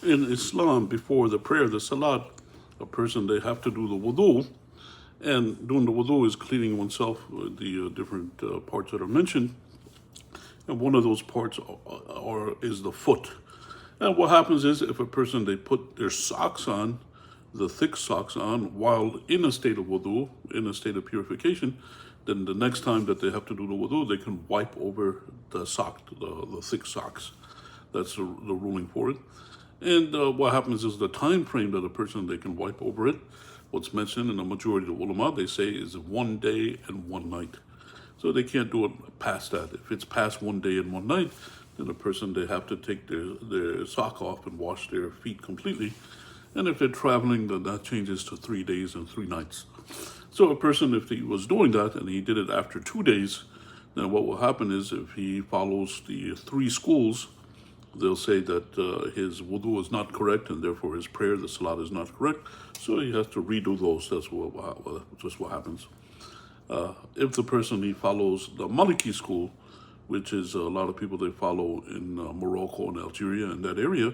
In Islam, before the prayer, the salat, a person, they have to do the wudu. And doing the wudu is cleaning oneself with the different parts that are mentioned. And one of those parts is the foot. And what happens is if a person, they put their socks on, the thick socks on, while in a state of wudu, in a state of purification, then the next time that they have to do the wudu, they can wipe over the sock, the thick socks. That's the ruling for it. And what happens is the time frame that a person, they can wipe over it, what's mentioned in the majority of the ulama, they say is 1 day and 1 night. So they can't do it past that. If it's past 1 day and 1 night, then a person, they have to take their sock off and wash their feet completely. And if they're traveling, then that changes to 3 days and 3 nights. So a person, if he was doing that and he did it after 2 days, then what will happen is if he follows the 3 schools, they'll say that his wudu is not correct and therefore his prayer, the salat, is not correct. So he has to redo those. That's just what happens. If the person, he follows the Maliki school, which is a lot of people they follow in Morocco and Algeria and that area,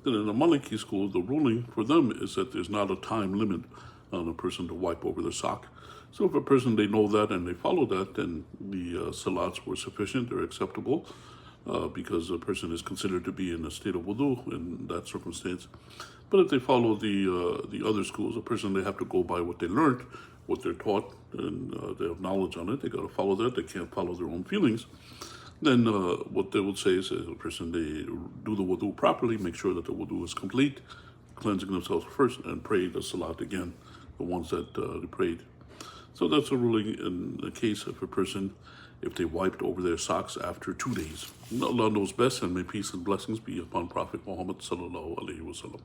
then in the Maliki school, the ruling for them is that there's not a time limit on a person to wipe over their sock. So if a person, they know that and they follow that, then the salats were sufficient, they're acceptable, because a person is considered to be in a state of wudu in that circumstance. But if they follow the other schools, a person, they have to go by what they learned, what they're taught, and they have knowledge on it. They got to follow that. They can't follow their own feelings. Then what they would say is a person, they do the wudu properly, make sure that the wudu is complete, cleansing themselves first, and pray the salat again, the ones that they prayed. So that's a ruling in the case of a person if they wiped over their socks after 2 days. Allah knows best, and may peace and blessings be upon Prophet Muhammad sallallahu alaihi wasallam.